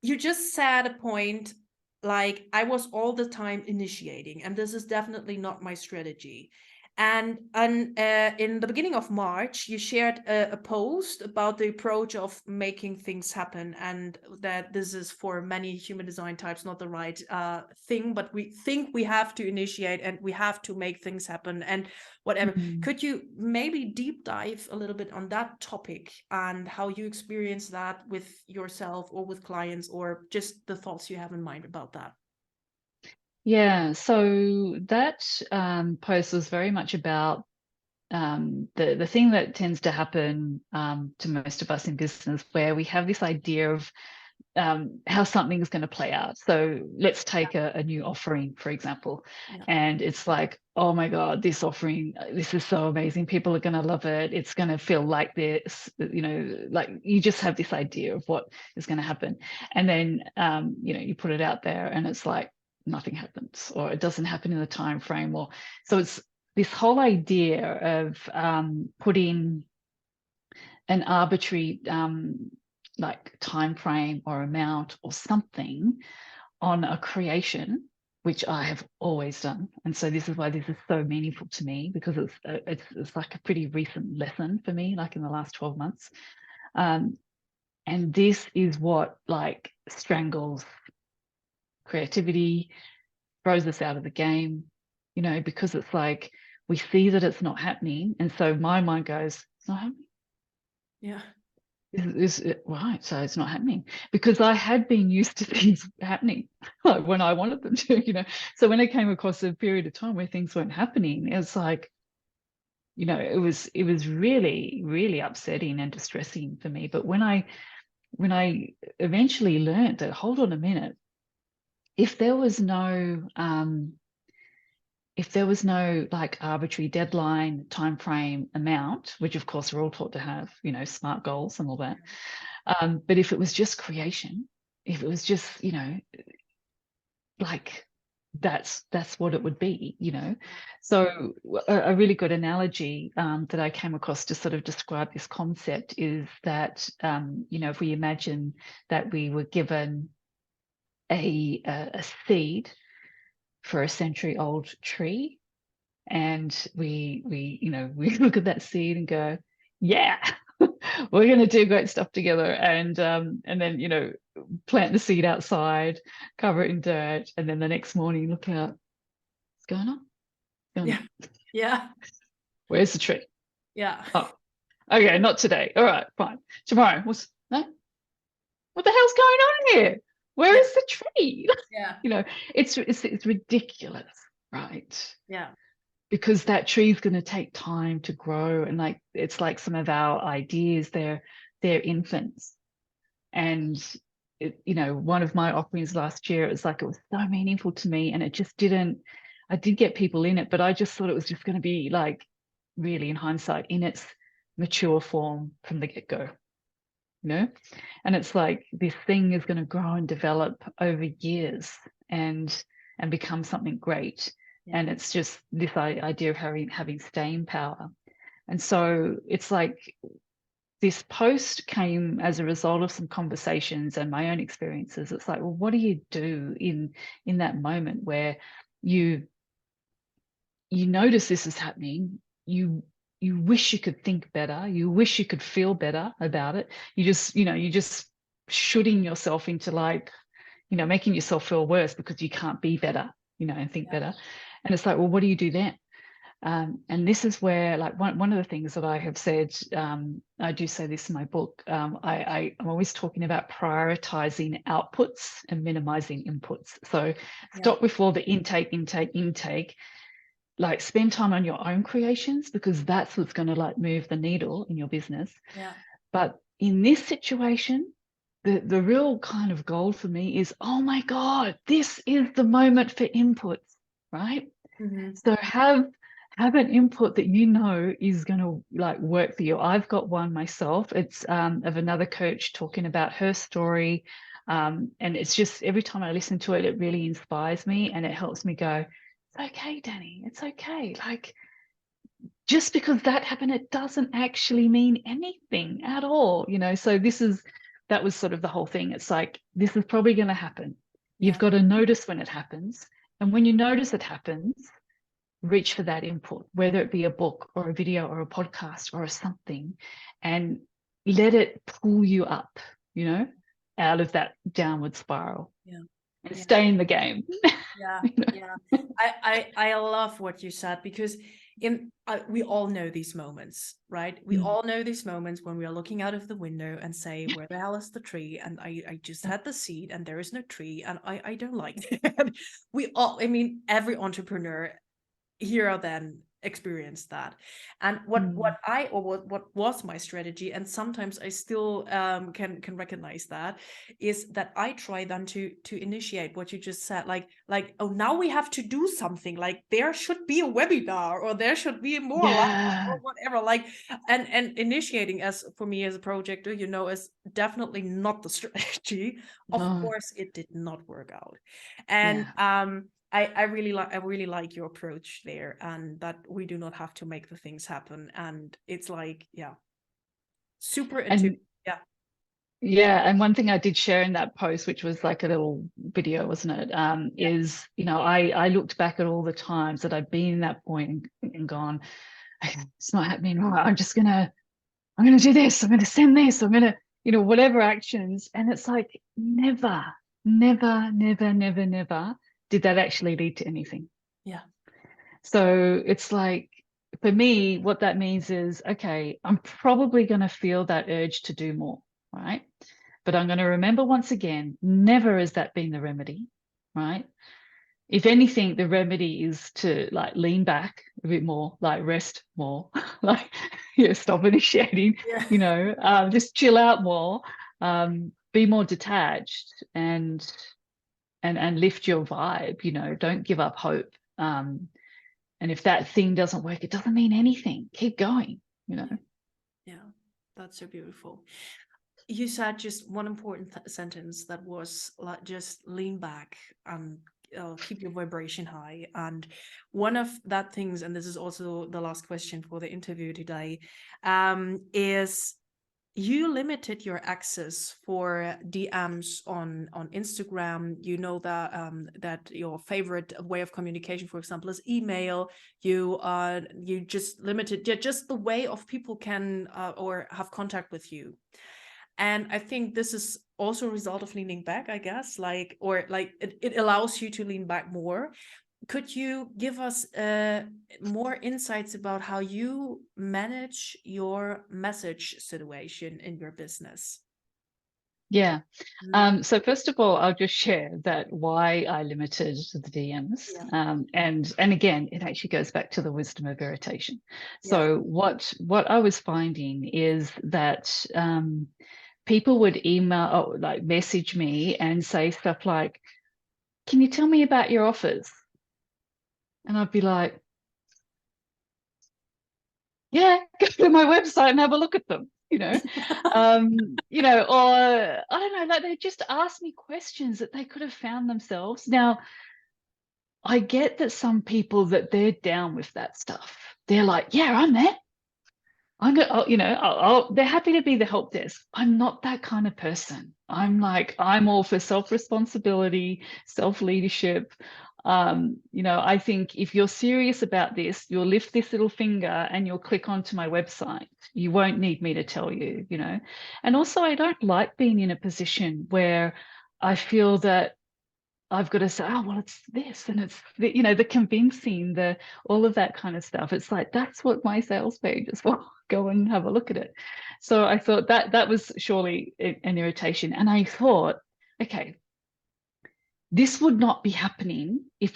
You just said a point, like, I was all the time initiating, and this is definitely not my strategy. And in the beginning of March, you shared a post about the approach of making things happen, and that this is for many human design types not the right thing, but we think we have to initiate and we have to make things happen and whatever. Could you maybe deep dive a little bit on that topic and how you experience that with yourself or with clients, or just the thoughts you have in mind about that? Yeah, so that post was very much about the thing that tends to happen to most of us in business, where we have this idea of how something's going to play out. So let's take a new offering, for example, and it's like, oh my God, this offering, this is so amazing. People are going to love it. It's going to feel like this, like you just have this idea of what is going to happen. And then, you put it out there and it's like, nothing happens, or it doesn't happen in the time frame. Or so it's this whole idea of putting an arbitrary like time frame or amount or something on a creation, which I have always done. And so this is why this is so meaningful to me, because it's like a pretty recent lesson for me, like in the last 12 months. And this is what like strangles creativity, throws us out of the game, because it's like we see that it's not happening. And so my mind goes, it's not happening. Yeah. Is it right? So it's not happening, because I had been used to things happening like when I wanted them to, So when I came across a period of time where things weren't happening, it's like, it was really, really upsetting and distressing for me. But when I eventually learned that, hold on a minute, if there was no like arbitrary deadline, time frame, amount, which of course we're all taught to have, SMART goals and all that. But if it was just creation, if it was just, like that's what it would be, So a really good analogy that I came across to sort of describe this concept is that, if we imagine that we were given a seed for a century-old tree, And we look at that seed and go, yeah, we're going to do great stuff together. And then, plant the seed outside, cover it in dirt. And then the next morning, look out, what's going on? Yeah. Yeah. Where's the tree? Yeah. Oh, okay, not today. All right, fine. Tomorrow. What the hell's going on here? Where is the tree? Yeah. It's ridiculous, right? Yeah. Because that tree is going to take time to grow, and it's like some of our ideas, they're infants. And one of my offerings last year, it was so meaningful to me, and I did get people in it, but I just thought it was just going to be like, really, in hindsight, in its mature form from the get-go, and it's like this thing is going to grow and develop over years and become something great. Yeah. And it's just this idea of having staying power. And so it's like, this post came as a result of some conversations and my own experiences. It's like, well, what do you do in that moment where you notice this is happening? You wish you could think better. You wish you could feel better about it. You're just shooting yourself into making yourself feel worse because you can't be better, and think better. And it's like, well, what do you do then? And this is where, like, one of the things that I have said, I do say this in my book, I'm always talking about prioritizing outputs and minimizing inputs. So stop with all the intake. Like, spend time on your own creations, because that's what's going to move the needle in your business. Yeah. But in this situation, the real kind of goal for me is, oh my God, this is the moment for inputs, right? Mm-hmm. So have an input that is going to work for you. I've got one myself. It's of another coach talking about her story. And it's just, every time I listen to it, it really inspires me, and it helps me go, it's okay, Dani, it's okay. Like, just because that happened, it doesn't actually mean anything at all, So that was sort of the whole thing. It's like, this is probably going to happen. You've got to notice when it happens. And when you notice it happens, reach for that input, whether it be a book or a video or a podcast or something, and let it pull you up, out of that downward spiral. And stay in the game. I love what you said, because we all know these moments, right? We all know these moments when we are looking out of the window and say, where the hell is the tree? And I just had the seed and there is no tree, and I don't like it. Every entrepreneur here or then experienced that. And what was my strategy, and sometimes I still can recognize that, is that I try then to initiate what you just said, like, oh, now we have to do something, like there should be a webinar, or there should be more live, or whatever, and initiating, as for me as a project, is definitely not the strategy. Of course it did not work out. And I really like your approach there, and that we do not have to make the things happen. And it's like, super intuitive. And one thing I did share in that post, which was like a little video, wasn't it? Is, I looked back at all the times that I'd been in that point and gone, okay, it's not happening. Right, I'm gonna do this. I'm gonna send this. I'm gonna, whatever actions. And it's like, never did that actually lead to anything. So it's like, for me, what that means is, okay, I'm probably going to feel that urge to do more, right? But I'm going to remember, once again, never has that been the remedy, right? If anything, the remedy is to lean back a bit more, rest more, stop initiating, just chill out more, be more detached, and lift your vibe, don't give up hope. And if that thing doesn't work, it doesn't mean anything. Keep going, Yeah, that's so beautiful. You said just one important sentence that was like, just lean back and keep your vibration high. And one of that things, and this is also the last question for the interview today, is you limited your access for DMs on Instagram. You know that that your favorite way of communication, for example, is email. You just limited just the way of people can or have contact with you. And I think this is also a result of leaning back, I guess, it allows you to lean back more. Could you give us more insights about how you manage your message situation in your business? Yeah. So first of all, I'll just share that why I limited the DMs. Yeah. And again, it actually goes back to the wisdom of irritation. So Yeah. what I was finding is that people would email, like message me and say stuff like, "Can you tell me about your offers?" And I'd be like, "Yeah, go to my website and have a look at them." Or I don't know, like they just ask me questions that they could have found themselves. Now, I get that some people that they're down with that stuff. They're like, "Yeah, I'm there. I'm gonna, they're happy to be the help desk." I'm not that kind of person. I'm all for self-responsibility, self-leadership. I think if you're serious about this, you'll lift this little finger and you'll click onto my website. You won't need me to tell you, And also, I don't like being in a position where I feel that I've got to say, "Oh, well, it's this," and it's the convincing, all of that kind of stuff. It's like, that's what my sales page is for. Go and have a look at it. So I thought that was surely an irritation. And I thought, okay, this would not be happening if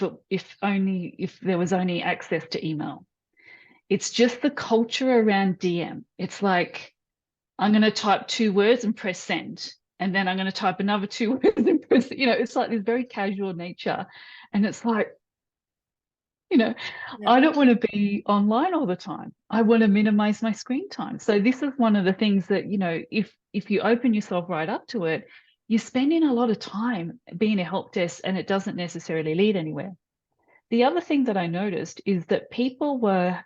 there was only access to email. It's just the culture around DM. It's like, I'm going to type 2 words and press send. And then I'm going to type another 2 words and press, it's like this very casual nature. And it's like, Yeah. I don't want to be online all the time. I want to minimize my screen time. So this is one of the things that, if you open yourself right up to it, you're spending a lot of time being a help desk and it doesn't necessarily lead anywhere. The other thing that I noticed is that people were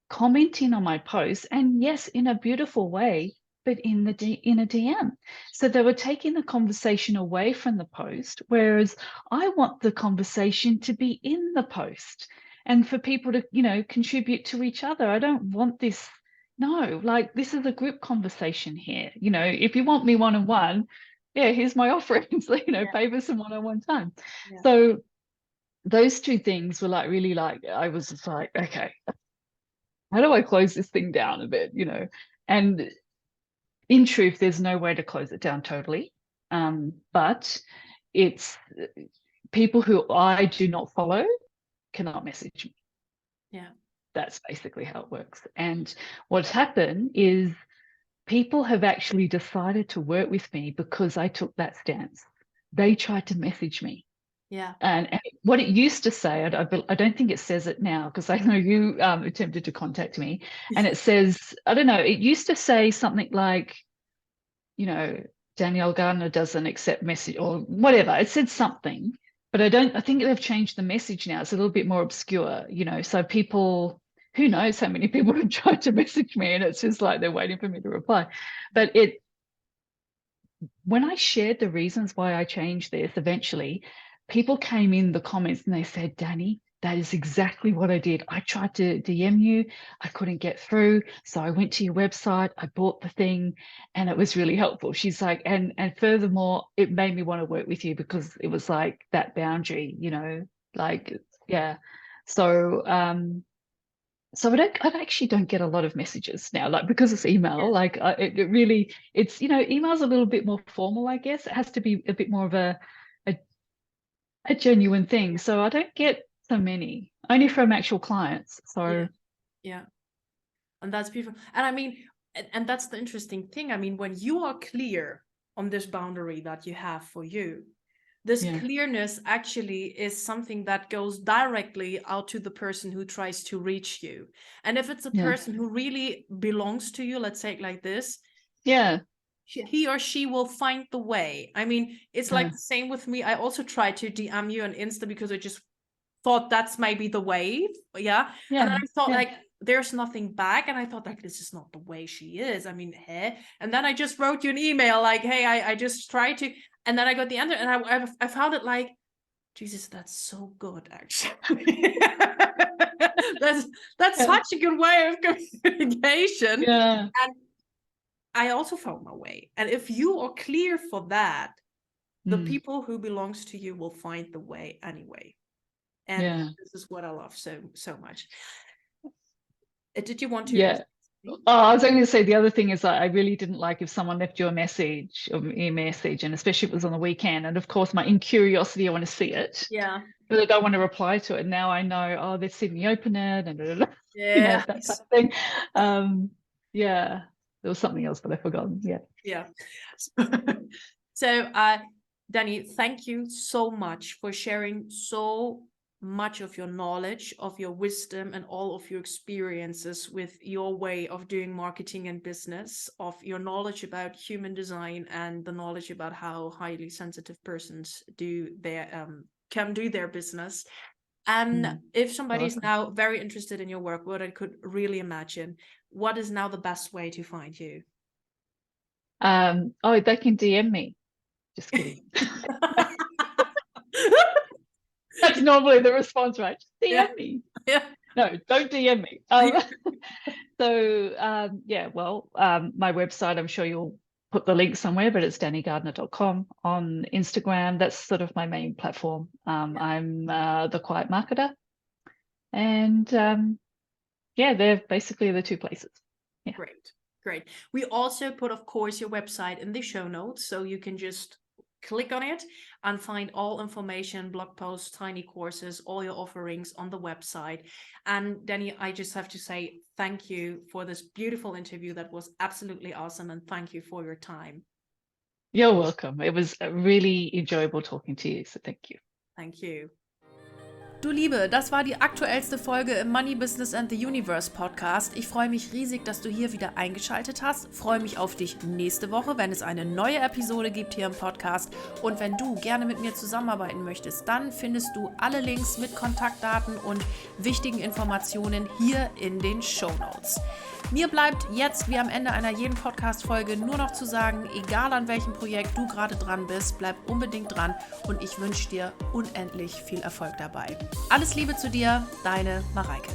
commenting on my posts, and yes, in a beautiful way, but in a DM. So they were taking the conversation away from the post, whereas I want the conversation to be in the post and for people to, contribute to each other. I don't want this. No, like this is a group conversation here. If you want me one-on-one, yeah, here's my offerings, pay for some one-on-one time. Yeah. So those 2 things were really I was just like, okay, how do I close this thing down a bit, And in truth, there's no way to close it down totally. But it's people who I do not follow cannot message me. Yeah. That's basically how it works. And what's happened is people have actually decided to work with me because I took that stance. They tried to message me. Yeah. And what it used to say, I don't think it says it now, because I know you attempted to contact me, and it says, I don't know, it used to say something like, Dani Gardner doesn't accept message or whatever. It said something, but I think they've changed the message now. It's a little bit more obscure, so people, who knows how many people have tried to message me, and it's just like they're waiting for me to reply. But when I shared the reasons why I changed this, eventually people came in the comments and they said, "Dani, that is exactly what I did. I tried to DM you. I couldn't get through. So I went to your website, I bought the thing, and it was really helpful." She's like, and furthermore, it made me want to work with you because it was like that boundary, yeah. So I actually don't get a lot of messages now, because it's email. Like it's email's a little bit more formal, I guess. It has to be a bit more of a genuine thing. So I don't get so many, only from actual clients. So yeah. And that's beautiful. And I mean, and that's the interesting thing. I mean, when you are clear on this boundary that you have for you, this clearness actually is something that goes directly out to the person who tries to reach you. And if it's a person who really belongs to you, let's say it like this, he or she will find the way. I mean, it's like the same with me. I also tried to DM you on Insta because I just thought that's maybe the way. And then I thought, like, there's nothing back. And I thought, like, this is not the way she is. I mean, hey. And then I just wrote you an email like, hey, I just tried to. And then I got the answer, and I found it like, Jesus, that's so good, actually. that's such a good way of communication. Yeah. And I also found my way. And if you are clear for that, the people who belongs to you will find the way anyway. And this is what I love so much. Did you want to? Yeah. Oh, I was only going to say the other thing is I really didn't like if someone left you a message, and especially if it was on the weekend. And of course, in curiosity, I want to see it. Yeah. But I don't want to reply to it. Now I know, they've seen me open it, and yeah, that kind of thing. Yeah, there was something else, but I've forgotten. Yeah. So, Dani, thank you so much for sharing so much of your knowledge, of your wisdom, and all of your experiences with your way of doing marketing and business, of your knowledge about human design, and the knowledge about how highly sensitive persons can do their business. And if somebody's now very interested in your work, what I could really imagine, what is now the best way to find you? They can DM me. Just kidding. That's normally the response, right? Just DM me. Yeah. No, don't DM me. My website, I'm sure you'll put the link somewhere, but it's danigardner.com. On Instagram, that's sort of my main platform. I'm the quiet marketer. And they're basically the two places. Yeah. Great. We also put, of course, your website in the show notes, so you can just click on it and find all information, blog posts, tiny courses, all your offerings on the website. And Dani, I just have to say thank you for this beautiful interview. That was absolutely awesome. And thank you for your time. You're welcome. It was really enjoyable talking to you. So thank you. Thank you. Du Liebe, das war die aktuellste Folge im Money, Business and the Universe Podcast. Ich freue mich riesig, dass du hier wieder eingeschaltet hast. Freue mich auf dich nächste Woche, wenn es eine neue Episode gibt hier im Podcast. Und wenn du gerne mit mir zusammenarbeiten möchtest, dann findest du alle Links mit Kontaktdaten und wichtigen Informationen hier in den Shownotes. Mir bleibt jetzt, wie am Ende einer jeden Podcast-Folge, nur noch zu sagen, egal an welchem Projekt du gerade dran bist, bleib unbedingt dran und ich wünsche dir unendlich viel Erfolg dabei. Alles Liebe zu dir, deine Mareike.